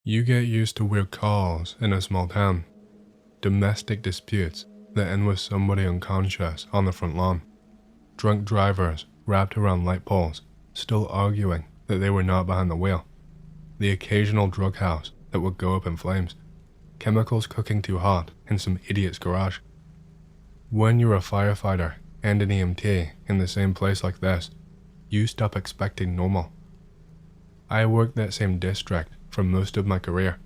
You get used to weird calls in a small town. Domestic disputes that end with somebody unconscious on the front lawn. Drunk drivers wrapped around light poles, still arguing that they were not behind the wheel. The occasional drug house that would go up in flames. Chemicals cooking too hot in some idiot's garage. When you're a firefighter and an EMT in the same place like this, you stop expecting normal. I worked that same district for most of my career,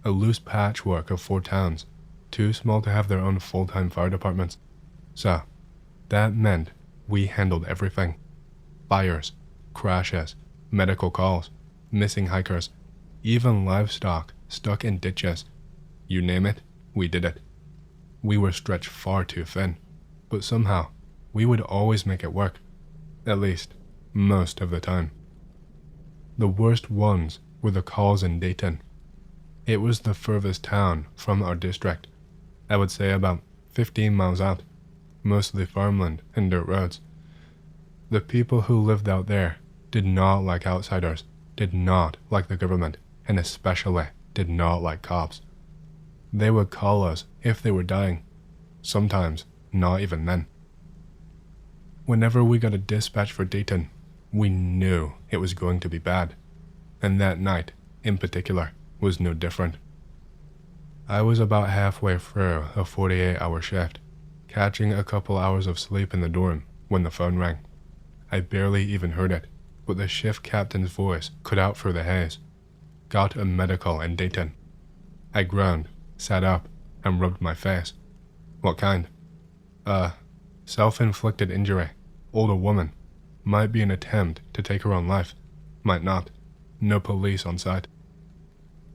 a loose patchwork of 4 towns, too small to have their own full-time fire departments. So, that meant we handled everything. Fires, crashes, medical calls, missing hikers, even livestock stuck in ditches. You name it, we did it. We were stretched far too thin, but somehow, we would always make it work. At least, most of the time. The worst ones were the calls in Dayton. It was the furthest town from our district. I would say about 15 miles out, mostly farmland and dirt roads. The people who lived out there did not like outsiders, did not like the government, and especially did not like cops. They would call us if they were dying, sometimes not even then. Whenever we got a dispatch for Dayton, we knew it was going to be bad, and that night, in particular, was no different. I was about halfway through a 48-hour shift, catching a couple hours of sleep in the dorm when the phone rang. I barely even heard it, but the shift captain's voice cut out through the haze. Got a medical in Dayton. I groaned, sat up, and rubbed my face. What kind? Self-inflicted injury. Older woman. Might be an attempt to take her own life. Might not. No police on site.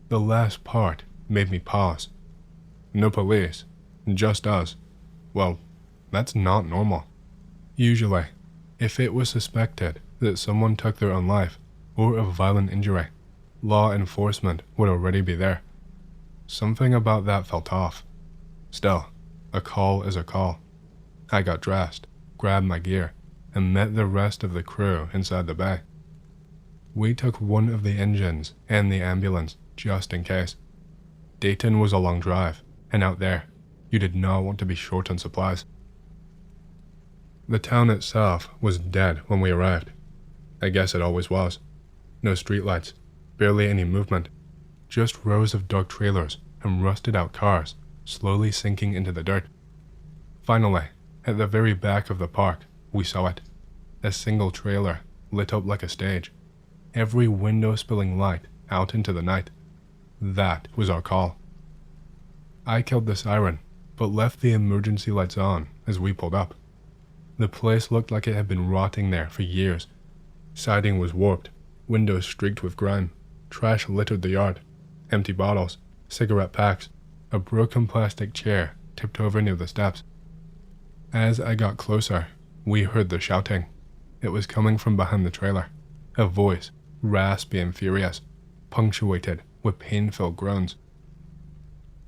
The last part made me pause. No police. Just us. Well, that's not normal. Usually, if it was suspected that someone took their own life or a violent injury, law enforcement would already be there. Something about that felt off. Still, a call is a call. I got dressed, grabbed my gear, and met the rest of the crew inside the bay. We took one of the engines and the ambulance just in case. Dayton was a long drive, and out there, you did not want to be short on supplies. The town itself was dead when we arrived. I guess it always was. No streetlights, barely any movement, just rows of dog trailers and rusted out cars slowly sinking into the dirt. Finally, at the very back of the park, we saw it. A single trailer, lit up like a stage. Every window spilling light out into the night. That was our call. I killed the siren, but left the emergency lights on as we pulled up. The place looked like it had been rotting there for years. Siding was warped, windows streaked with grime, trash littered the yard, empty bottles, cigarette packs, a broken plastic chair tipped over near the steps. As I got closer, we heard the shouting. It was coming from behind the trailer, a voice, raspy and furious, punctuated with pain-filled groans.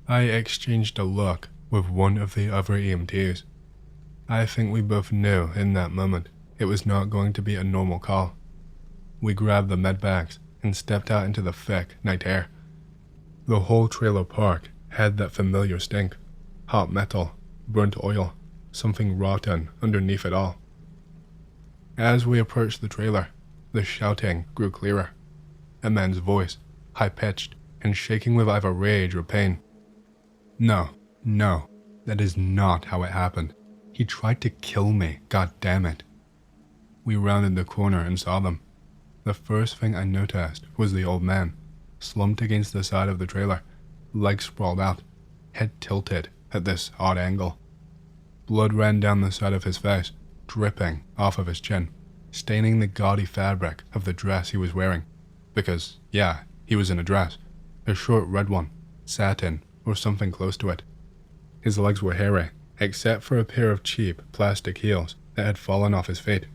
I exchanged a look with one of the other EMTs. I think we both knew in that moment it was not going to be a normal call. We grabbed the med bags and stepped out into the thick night air. The whole trailer park had that familiar stink, hot metal, burnt oil, something rotten underneath it all. As we approached the trailer, the shouting grew clearer. A man's voice, high-pitched and shaking with either rage or pain. No, that is not how it happened. He tried to kill me, god damn it. We rounded the corner and saw them. The first thing I noticed was the old man, slumped against the side of the trailer, legs sprawled out, head tilted at this odd angle. Blood ran down the side of his face, dripping off of his chin, staining the gaudy fabric of the dress he was wearing. Because, yeah, he was in a dress, a short red one, satin, or something close to it. His legs were hairy, except for a pair of cheap plastic heels that had fallen off his feet.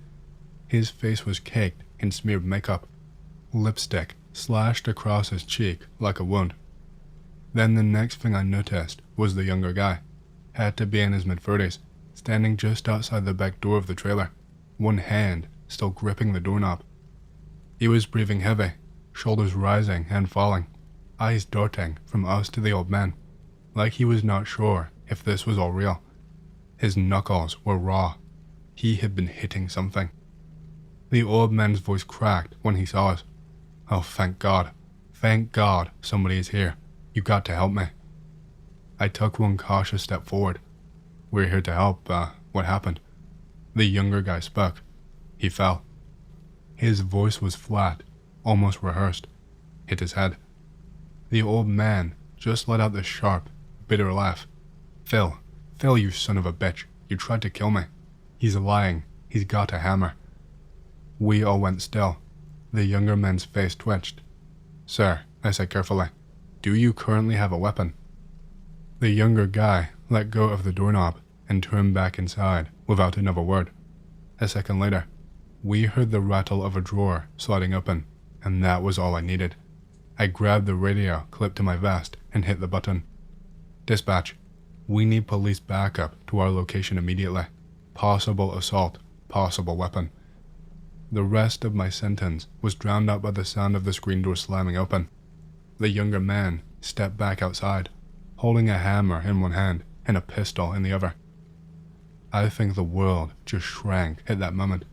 His face was caked in smeared makeup, lipstick slashed across his cheek like a wound. Then the next thing I noticed was the younger guy, had to be in his mid-30s, standing just outside the back door of the trailer, one hand still gripping the doorknob. He was breathing heavy, shoulders rising and falling. eyes darting from us to the old man, like he was not sure if this was all real. His knuckles were raw. He had been hitting something. The old man's voice cracked when he saw us. "Oh, thank God. Thank God somebody is here. You got to help me." I took one cautious step forward. "We're here to help. What happened?" The younger guy spoke. He fell. His voice was flat, almost rehearsed. Hit his head. The old man just let out this sharp, bitter laugh. Phil, you son of a bitch. You tried to kill me. He's lying. He's got a hammer." We all went still. The younger man's face twitched. "Sir," I said carefully, "do you currently have a weapon?" The younger guy let go of the doorknob and turned back inside without another word. A second later, we heard the rattle of a drawer sliding open, and that was all I needed. I grabbed the radio clipped to my vest and hit the button. "Dispatch, we need police backup to our location immediately. Possible assault, possible weapon." The rest of my sentence was drowned out by the sound of the screen door slamming open. The younger man stepped back outside, holding a hammer in one hand and a pistol in the other. I think the world just shrank at that moment.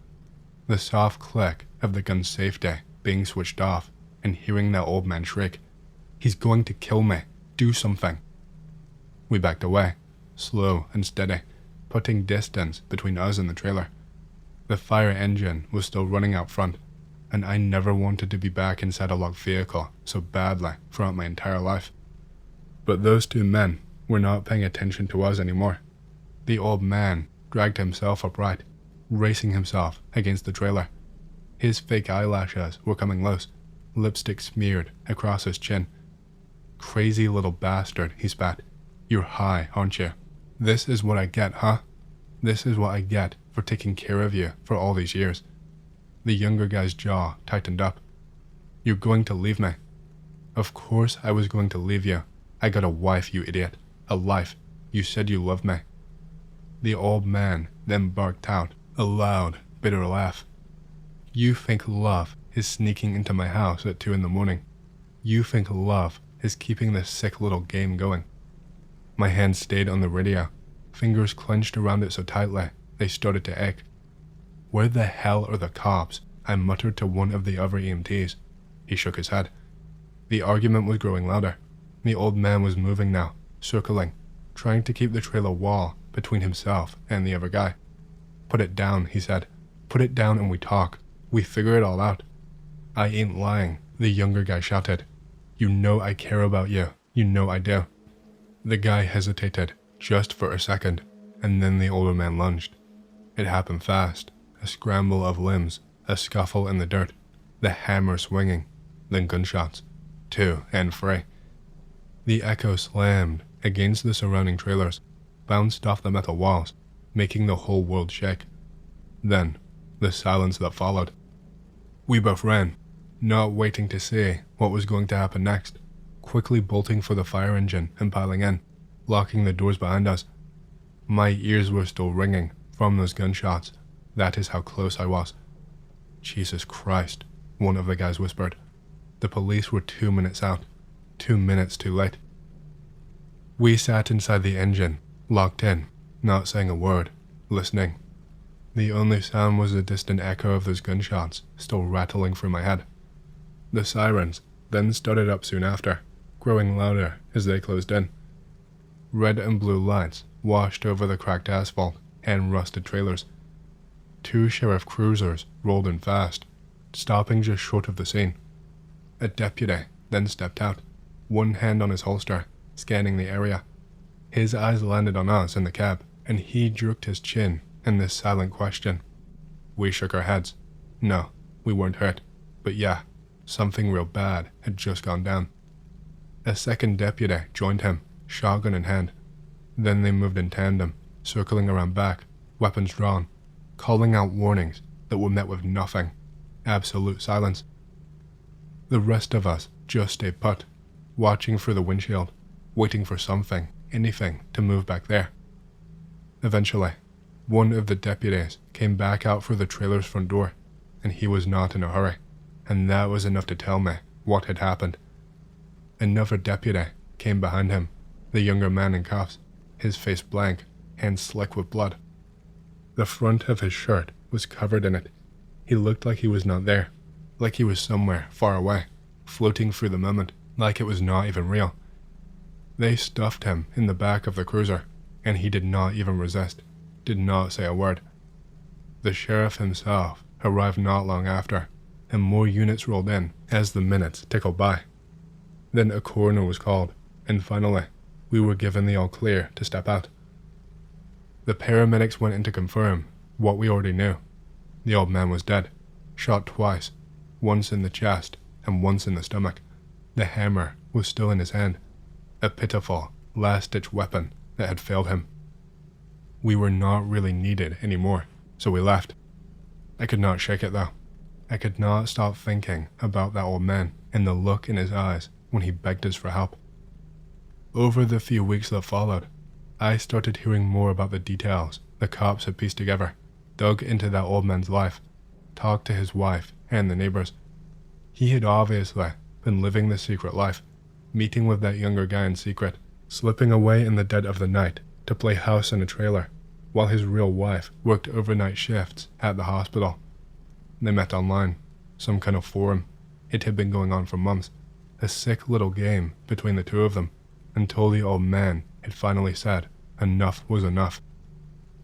The soft click of the gun's safety being switched off and hearing that old man shriek, "He's going to kill me. Do something." We backed away, slow and steady, putting distance between us and the trailer. The fire engine was still running out front, and I never wanted to be back inside a locked vehicle so badly throughout my entire life. But those two men were not paying attention to us anymore. The old man dragged himself upright, racing himself against the trailer. His fake eyelashes were coming loose, lipstick smeared across his chin. "Crazy little bastard," he spat. "You're high, aren't you? This is what I get, huh? This is what I get for taking care of you for all these years." The younger guy's jaw tightened up. "You're going to leave me?" "Of course I was going to leave you. I got a wife, you idiot. A life. You said you loved me." The old man then barked out a loud, bitter laugh. "You think love is sneaking into my house at 2 a.m. You think love is keeping this sick little game going." My hand stayed on the radio, fingers clenched around it so tightly they started to ache. "Where the hell are the cops?" I muttered to one of the other EMTs. He shook his head. The argument was growing louder. The old man was moving now, circling, trying to keep the trailer wall between himself and the other guy. "Put it down," he said. "Put it down and we talk. We figure it all out." "I ain't lying," the younger guy shouted. "You know I care about you. You know I do." The guy hesitated, just for a second, and then the older man lunged. It happened fast, a scramble of limbs, a scuffle in the dirt, the hammer swinging, then gunshots, 2 and 3. The echo slammed against the surrounding trailers, bounced off the metal walls, making the whole world shake. Then, the silence that followed. We both ran, not waiting to see what was going to happen next, quickly bolting for the fire engine and piling in, locking the doors behind us. My ears were still ringing from those gunshots. That is how close I was. "Jesus Christ," one of the guys whispered. The police were 2 minutes out, 2 minutes too late. We sat inside the engine, locked in, not saying a word, listening. The only sound was the distant echo of those gunshots still rattling through my head. The sirens then started up soon after, growing louder as they closed in. Red and blue lights washed over the cracked asphalt and rusted trailers. 2 sheriff cruisers rolled in fast, stopping just short of the scene. A deputy then stepped out, one hand on his holster, scanning the area. His eyes landed on us in the cab, and he jerked his chin in this silent question. We shook our heads. No, we weren't hurt, but yeah, something real bad had just gone down. A second deputy joined him, shotgun in hand. Then they moved in tandem, circling around back, weapons drawn, calling out warnings that were met with nothing. Absolute silence. The rest of us just stayed put, watching through the windshield, waiting for something, anything, to move back there. Eventually, one of the deputies came back out through the trailer's front door, and he was not in a hurry, and that was enough to tell me what had happened. Another deputy came behind him, the younger man in cuffs, his face blank, hands slick with blood. The front of his shirt was covered in it. He looked like he was not there, like he was somewhere far away, floating through the moment, like it was not even real. They stuffed him in the back of the cruiser, and he did not even resist, did not say a word. The sheriff himself arrived not long after, and more units rolled in as the minutes tickled by. Then a coroner was called, and finally, we were given the all-clear to step out. The paramedics went in to confirm what we already knew. The old man was dead, shot twice, once in the chest and once in the stomach. The hammer was still in his hand, a pitiful, last-ditch weapon that had failed him. We were not really needed anymore, so we left. I could not shake it though. I could not stop thinking about that old man and the look in his eyes when he begged us for help. Over the few weeks that followed, I started hearing more about the details the cops had pieced together, dug into that old man's life, talked to his wife and the neighbors. He had obviously been living the secret life, meeting with that younger guy in secret, slipping away in the dead of the night to play house in a trailer, while his real wife worked overnight shifts at the hospital. They met online, some kind of forum. It had been going on for months, a sick little game between the two of them, until the old man had finally said enough was enough.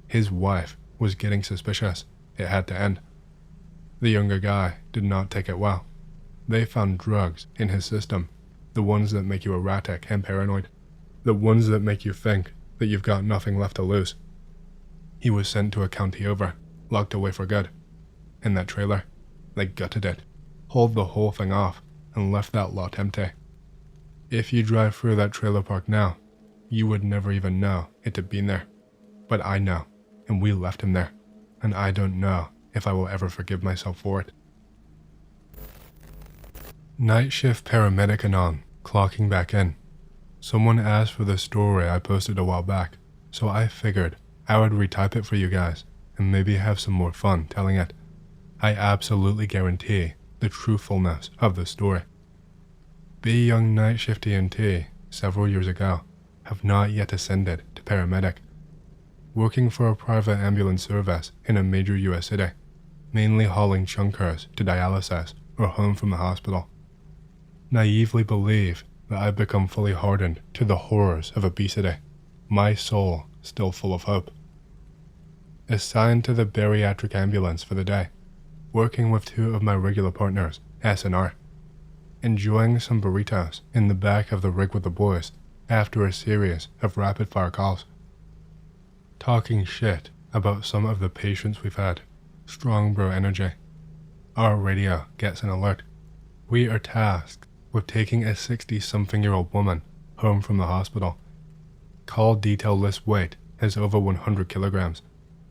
His wife was getting suspicious. It had to end. The younger guy did not take it well. They found drugs in his system, the ones that make you erratic and paranoid, the ones that make you think that you've got nothing left to lose. He was sent to a county over, locked away for good. In that trailer, they gutted it, hauled the whole thing off, and left that lot empty. If you drive through that trailer park now, you would never even know it had been there. But I know, and we left him there, and I don't know if I will ever forgive myself for it. Night shift paramedic anon, clocking back in. Someone asked for the story I posted a while back, so I figured I would retype it for you guys, and maybe have some more fun telling it. I absolutely guarantee the truthfulness of the story. B young night shift EMT, several years ago, have not yet ascended to paramedic. Working for a private ambulance service in a major US city, mainly hauling chunkers to dialysis or home from the hospital. Naively believe that I've become fully hardened to the horrors of obesity, my soul still full of hope. Assigned to the bariatric ambulance for the day, working with two of my regular partners, S&R, enjoying some burritos in the back of the rig with the boys after a series of rapid-fire calls. Talking shit about some of the patients we've had, strong bro energy. Our radio gets an alert. We are tasked with taking a 60-something-year-old woman home from the hospital. Call detail list weight is over 100 kilograms.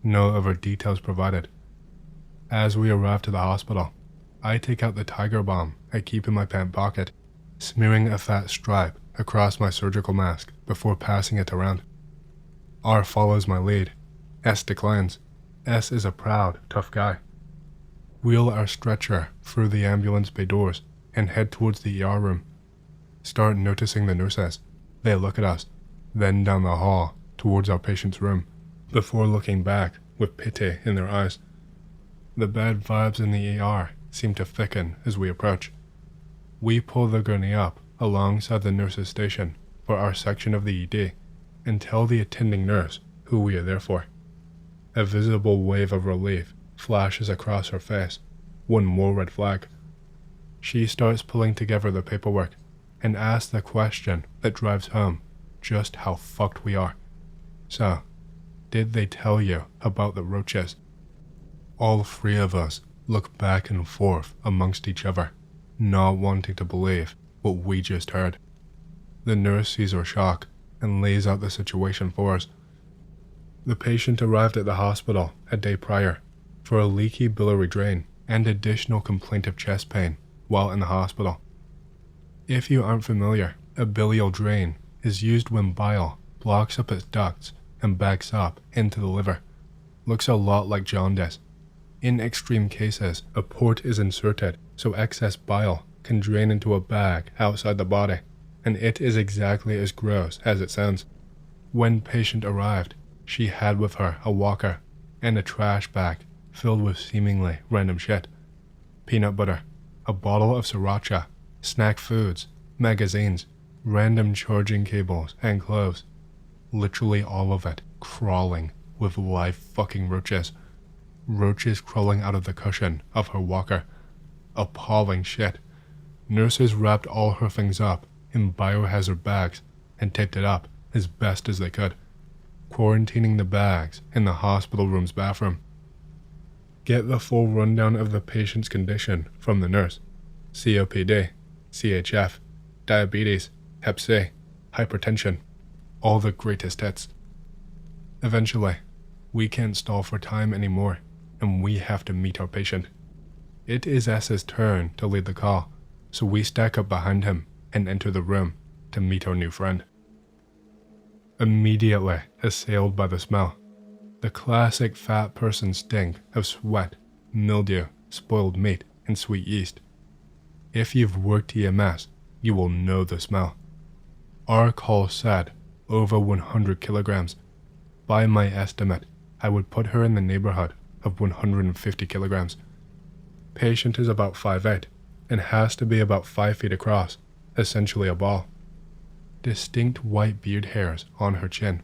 No other details provided. As we arrive to the hospital, I take out the tiger balm I keep in my pant pocket, smearing a fat stripe across my surgical mask before passing it around. R follows my lead. S declines. S is a proud, tough guy. Wheel our stretcher through the ambulance bay doors and head towards the ER room. Start noticing the nurses. They look at us, then down the hall towards our patient's room, before looking back with pity in their eyes. The bad vibes in the ER seem to thicken as we approach. We pull the gurney up alongside the nurse's station for our section of the ED and tell the attending nurse who we are there for. A visible wave of relief flashes across her face, one more red flag. She starts pulling together the paperwork and asks the question that drives home just how fucked we are. So, did they tell you about the roaches? All three of us look back and forth amongst each other, not wanting to believe what we just heard. The nurse sees our shock and lays out the situation for us. The patient arrived at the hospital a day prior for a leaky biliary drain and additional complaint of chest pain while in the hospital. If you aren't familiar, a bilial drain is used when bile blocks up its ducts and backs up into the liver. Looks a lot like jaundice. In extreme cases, a port is inserted so excess bile can drain into a bag outside the body. and it is exactly as gross as it sounds. When patient arrived, she had with her a walker and a trash bag filled with seemingly random shit. Peanut butter, a bottle of sriracha, snack foods, magazines, random charging cables, and clothes. Literally all of it crawling with live fucking roaches. Roaches crawling out of the cushion of her walker. Appalling shit. Nurses wrapped all her things up in biohazard bags and taped it up as best as they could, quarantining the bags in the hospital room's bathroom. Get the full rundown of the patient's condition from the nurse. COPD, CHF, diabetes, Hep C, hypertension, all the greatest hits. Eventually, we can't stall for time anymore, and we have to meet our patient. It is S's turn to lead the call, so we stack up behind him and enter the room to meet our new friend. Immediately assailed by the smell, the classic fat person stink of sweat, mildew, spoiled meat, and sweet yeast. If you've worked EMS, you will know the smell. Our call said over 100 kilograms. By my estimate, I would put her in the neighborhood of 150 kilograms. Patient is about 5'8" and has to be about 5 feet across, essentially a ball. Distinct white beard hairs on her chin,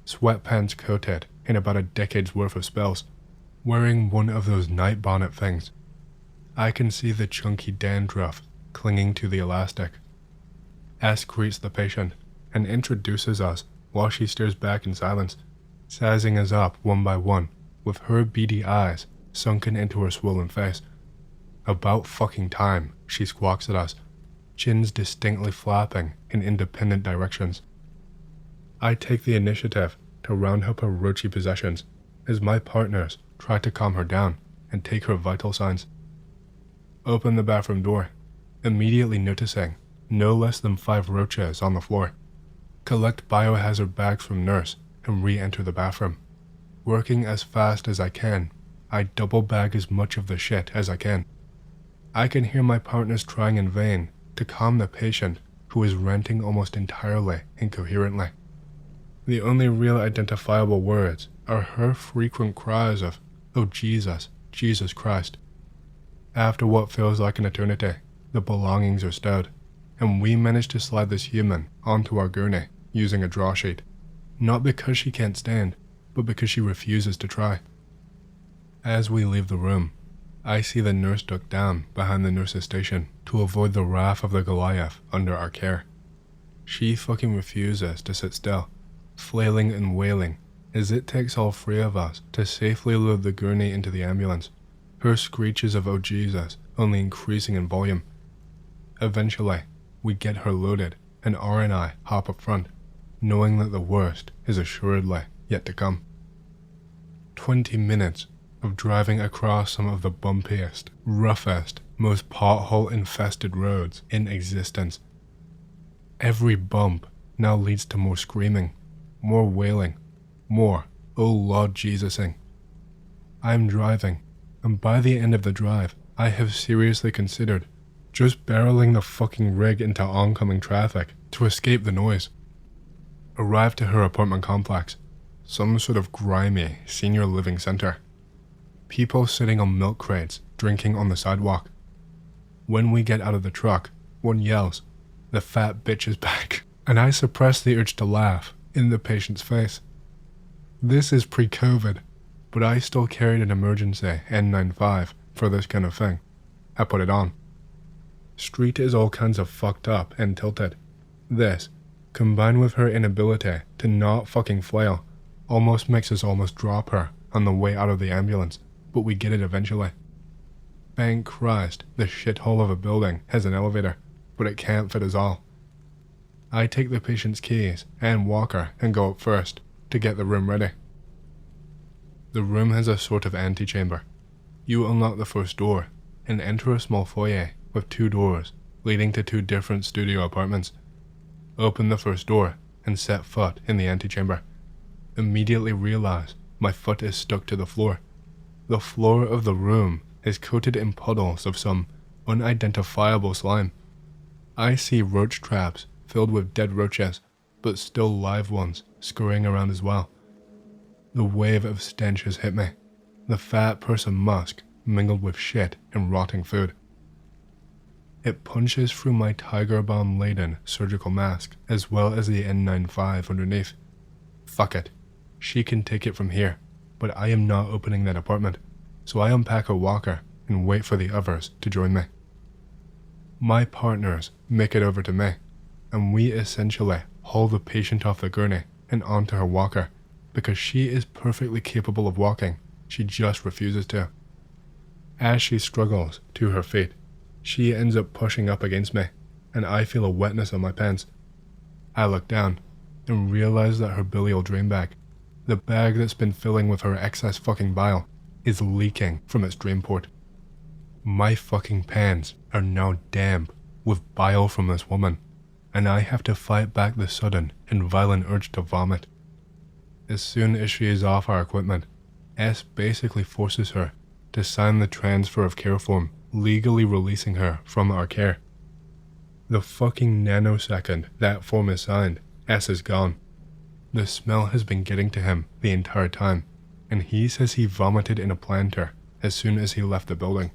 sweatpants coated in about a decade's worth of spills, wearing one of those night bonnet things. I can see the chunky dandruff clinging to the elastic. S greets the patient and introduces us while she stares back in silence, sizing us up one by one with her beady eyes sunken into her swollen face. About fucking time, she squawks at us, chins distinctly flapping in independent directions. I take the initiative to round up her roachy possessions as my partners try to calm her down and take her vital signs. Open the bathroom door, immediately noticing no less than 5 roaches on the floor. Collect biohazard bags from nurse and re-enter the bathroom. Working as fast as I can, I double bag as much of the shit as I can. I can hear my partners trying in vain to calm the patient who is ranting almost entirely incoherently. The only real identifiable words are her frequent cries of, "Oh Jesus, Jesus Christ." After what feels like an eternity, the belongings are stowed, and we manage to slide this human onto our gurney using a draw sheet, not because she can't stand, but because she refuses to try. As we leave the room, I see the nurse duck down behind the nurse's station to avoid the wrath of the Goliath under our care. She fucking refuses to sit still, flailing and wailing as it takes all 3 of us to safely load the gurney into the ambulance, her screeches of "Oh Jesus" only increasing in volume. Eventually, we get her loaded and R and I hop up front, knowing that the worst is assuredly yet to come. 20 minutes of driving across some of the bumpiest, roughest, most pothole-infested roads in existence. Every bump now leads to more screaming, more wailing, more "Oh Lord Jesusing." I'm driving, and by the end of the drive, I have seriously considered just barreling the fucking rig into oncoming traffic to escape the noise. Arrive to her apartment complex, some sort of grimy senior living center. People sitting on milk crates, drinking on the sidewalk. When we get out of the truck, one yells, "The fat bitch is back," and I suppress the urge to laugh in the patient's face. This is pre-COVID, but I still carried an emergency N95 for this kind of thing. I put it on. Street is all kinds of fucked up and tilted. This, combined with her inability to not fucking flail, almost makes us almost drop her on the way out of the ambulance, but we get it eventually. Thank Christ, the shithole of a building has an elevator, but it can't fit us all. I take the patient's keys and walker and go up first to get the room ready. The room has a sort of antechamber. You unlock the first door and enter a small foyer with 2 doors leading to 2 different studio apartments. Open the first door and set foot in the antechamber. Immediately realize my foot is stuck to the floor. The floor of the room is coated in puddles of some unidentifiable slime. I see roach traps filled with dead roaches, but still live ones scurrying around as well. The wave of stench has hit me, the fat person musk mingled with shit and rotting food. It punches through my tiger balm-laden surgical mask as well as the N95 underneath. Fuck it. She can take it from here, but I am not opening that apartment, so I unpack a walker and wait for the others to join me. My partners make it over to me, and we essentially haul the patient off the gurney and onto her walker, because she is perfectly capable of walking, she just refuses to. As she struggles to her feet, she ends up pushing up against me, and I feel a wetness on my pants. I look down and realize that her bilial drain bag, the bag that's been filling with her excess fucking bile, is leaking from its drain port. My fucking pants are now damp with bile from this woman, and I have to fight back the sudden and violent urge to vomit. As soon as she is off our equipment, S basically forces her to sign the transfer of care form, legally releasing her from our care. The fucking nanosecond that form is signed, S is gone. The smell has been getting to him the entire time, and he says he vomited in a planter as soon as he left the building.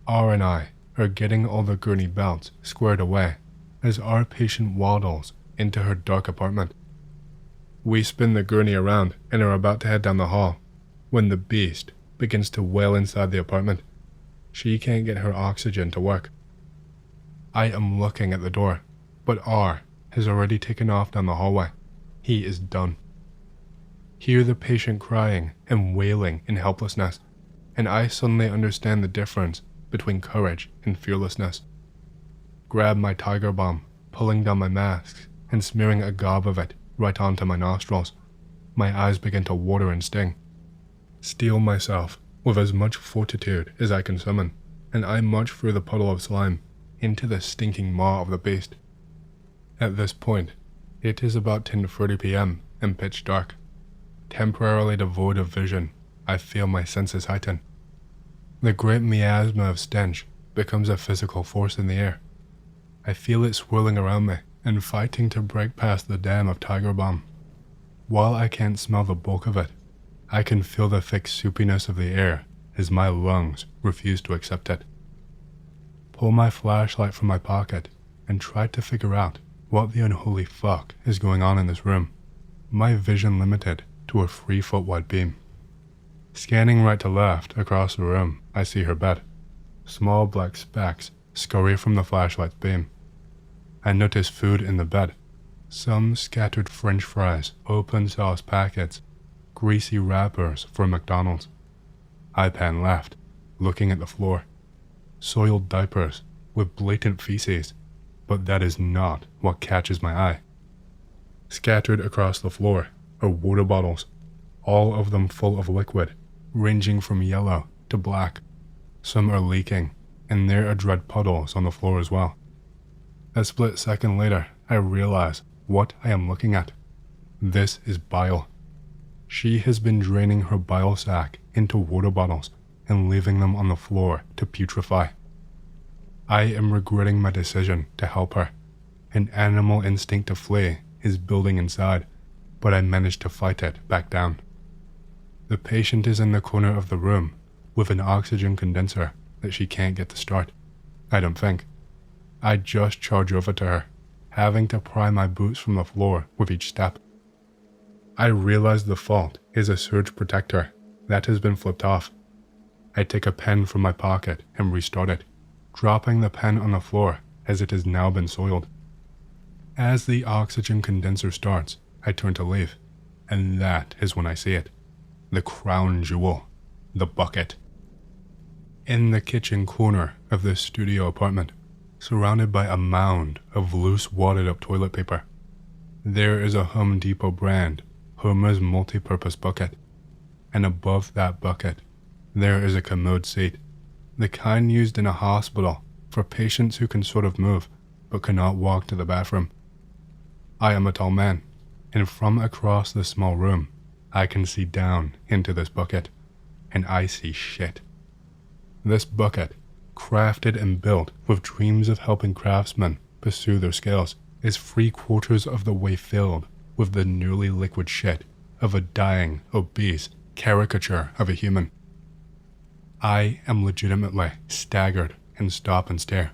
R and I are getting all the gurney belts squared away as our patient waddles into her dark apartment. We spin the gurney around and are about to head down the hall when the beast begins to wail inside the apartment. She can't get her oxygen to work. I am looking at the door, but R has already taken off down the hallway. He is done. Hear the patient crying and wailing in helplessness, and I suddenly understand the difference between courage and fearlessness. Grab my tiger balm, pulling down my mask and smearing a gob of it right onto my nostrils. My eyes begin to water and sting. Steel myself with as much fortitude as I can summon, and I march through the puddle of slime into the stinking maw of the beast. At this point, it is about 10:30 p.m. and pitch dark. Temporarily devoid of vision, I feel my senses heighten. The great miasma of stench becomes a physical force in the air. I feel it swirling around me and fighting to break past the dam of tiger balm. While I can't smell the bulk of it, I can feel the thick soupiness of the air as my lungs refuse to accept it. Pull my flashlight from my pocket and try to figure out what the unholy fuck is going on in this room, my vision limited to a 3-foot wide beam. Scanning right to left across the room, I see her bed. Small black specks scurry from the flashlight's beam. I notice food in the bed. Some scattered French fries, open sauce packets, greasy wrappers from McDonald's. I pan left, looking at the floor. Soiled diapers with blatant feces, but that is not what catches my eye. Scattered across the floor are water bottles, all of them full of liquid, ranging from yellow to black. Some are leaking, and there are dread puddles on the floor as well. A split second later, I realize what I am looking at. This is bile. She has been draining her bile sac into water bottles and leaving them on the floor to putrefy. I am regretting my decision to help her. An animal instinct to flee is building inside, but I managed to fight it back down. The patient is in the corner of the room with an oxygen condenser that she can't get to start. I don't think. I just charge over to her, having to pry my boots from the floor with each step. I realize the fault is a surge protector that has been flipped off. I take a pen from my pocket and restart it, dropping the pen on the floor as it has now been soiled. As the oxygen condenser starts, I turn to leave, and that is when I see it. The crown jewel, the bucket. In the kitchen corner of this studio apartment, surrounded by a mound of loose wadded up toilet paper, there is a Home Depot brand Homer's multi-purpose bucket, and above that bucket, there is a commode seat, the kind used in a hospital for patients who can sort of move but cannot walk to the bathroom. I am a tall man, and from across the small room, I can see down into this bucket, and I see shit. This bucket, crafted and built with dreams of helping craftsmen pursue their skills, is 3/4 of the way filled with the nearly liquid shit of a dying, obese caricature of a human. I am legitimately staggered and stop and stare.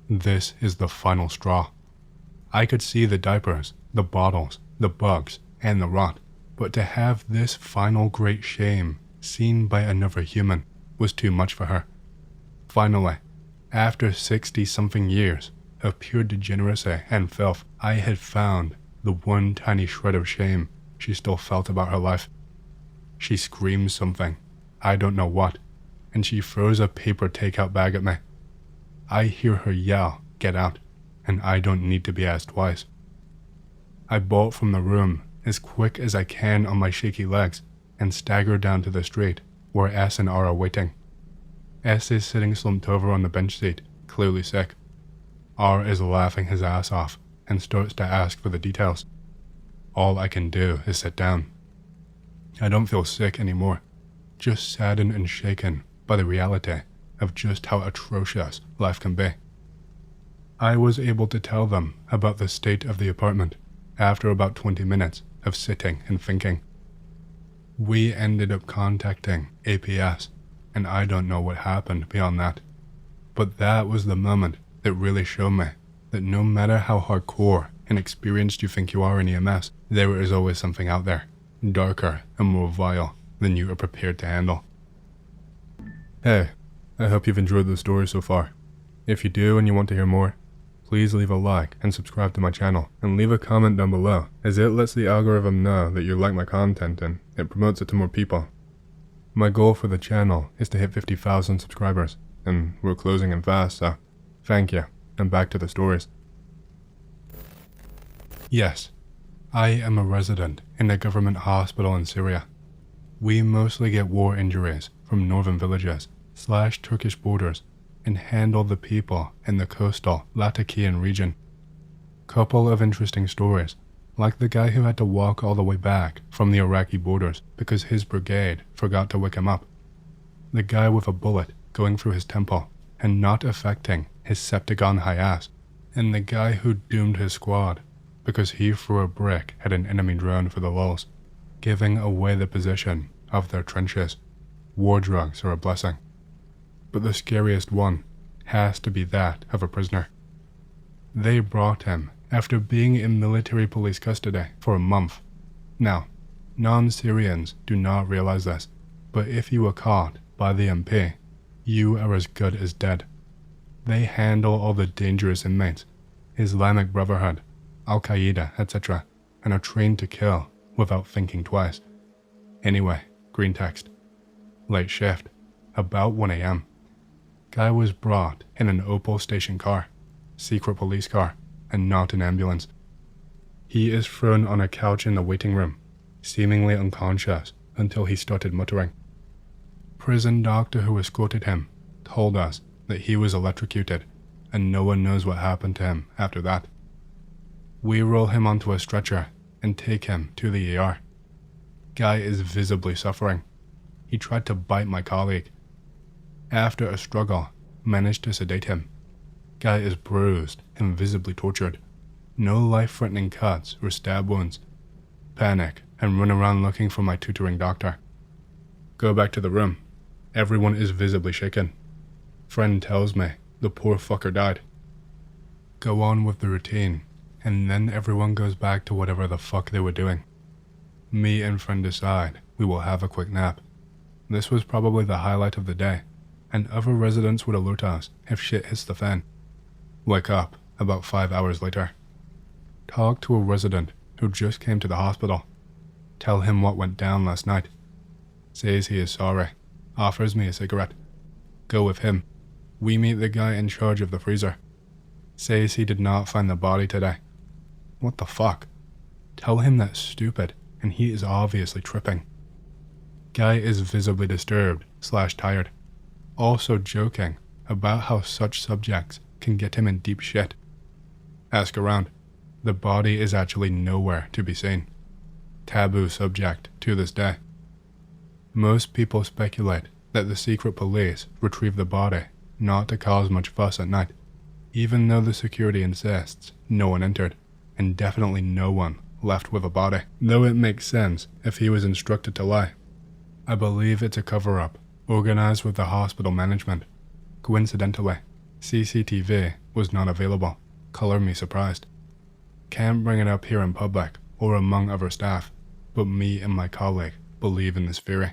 This is the final straw. I could see the diapers, the bottles, the bugs, and the rot, but to have this final great shame seen by another human was too much for her. Finally, after 60-something years of pure degeneracy and filth, I had found the one tiny shred of shame she still felt about her life. She screams something, I don't know what, and she throws a paper takeout bag at me. I hear her yell, "Get out," and I don't need to be asked twice. I bolt from the room as quick as I can on my shaky legs and stagger down to the street where S and R are waiting. S is sitting slumped over on the bench seat, clearly sick. R is laughing his ass off and starts to ask for the details. All I can do is sit down. I don't feel sick anymore, just saddened and shaken by the reality of just how atrocious life can be. I was able to tell them about the state of the apartment after about 20 minutes of sitting and thinking. We ended up contacting APS, and I don't know what happened beyond that. But that was the moment that really showed me that no matter how hardcore and experienced you think you are in EMS, there is always something out there, darker and more vile than you are prepared to handle. Hey, I hope you've enjoyed the story so far. If you do and you want to hear more, please leave a like and subscribe to my channel, and leave a comment down below, as it lets the algorithm know that you like my content and it promotes it to more people. My goal for the channel is to hit 50,000 subscribers, and we're closing in fast, so thank you, and back to the stories. Yes, I am a resident in a government hospital in Syria. We mostly get war injuries from northern villages / Turkish borders and handle the people in the coastal Latakian region. Couple of interesting stories, like the guy who had to walk all the way back from the Iraqi borders because his brigade forgot to wake him up. The guy with a bullet going through his temple and not affecting his septagon high ass, and the guy who doomed his squad because he threw a brick at an enemy drone for the lulz, giving away the position of their trenches. War drugs are a blessing. But the scariest one has to be that of a prisoner. They brought him after being in military police custody for a month. Now, non-Syrians do not realize this, but if you were caught by the MP, you are as good as dead. They handle all the dangerous inmates, Islamic Brotherhood, Al-Qaeda, etc., and are trained to kill without thinking twice. Anyway, greentext. Late shift, about 1 a.m. Guy was brought in an Opel station car, secret police car, and not an ambulance. He is thrown on a couch in the waiting room, seemingly unconscious until he started muttering. Prison doctor who escorted him told us that he was electrocuted, and no one knows what happened to him after that. We roll him onto a stretcher and take him to the ER. Guy is visibly suffering. He tried to bite my colleague. After a struggle, managed to sedate him. Guy is bruised and visibly tortured. No life-threatening cuts or stab wounds. Panic and run around looking for my tutoring doctor. Go back to the room. Everyone is visibly shaken. Friend tells me the poor fucker died. Go on with the routine, and then everyone goes back to whatever the fuck they were doing. Me and friend decide we will have a quick nap. This was probably the highlight of the day, and other residents would alert us if shit hits the fan. Wake up about 5 hours later. Talk to a resident who just came to the hospital. Tell him what went down last night. Says he is sorry. Offers me a cigarette. Go with him. We meet the guy in charge of the freezer. Says he did not find the body today. What the fuck? Tell him that's stupid, and he is obviously tripping. Guy is visibly disturbed / tired. Also joking about how such subjects can get him in deep shit. Ask around. The body is actually nowhere to be seen. Taboo subject to this day. Most people speculate that the secret police retrieved the body not to cause much fuss at night. even though the security insists no one entered, and definitely no one left with a body, though it makes sense if he was instructed to lie. I believe it's a cover-up, organized with the hospital management. Coincidentally, CCTV was not available. Color me surprised. Can't bring it up here in public or among other staff, but me and my colleague believe in this theory.